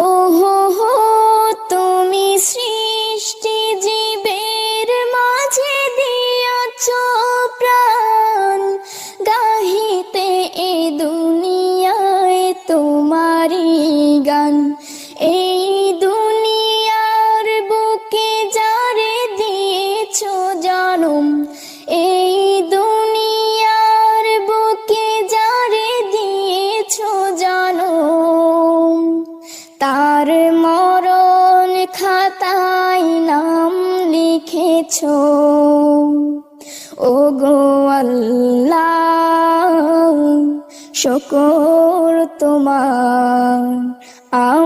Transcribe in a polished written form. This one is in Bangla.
ওহো হো তুমি সৃষ্টি জীবের মাঝে দিয়াছ প্রাণ, গাহিতে এ দুনিয়ায় তোমারি গান। এই দুনিয়ার বুকে যারে দিয়েছ জনম, এই দুনিয়ার বুকে যারে দিয়েছ জনম, তার মরণ খাতায় নাম লিখেছ। ওগো আল্লাহ শুকর তোমার।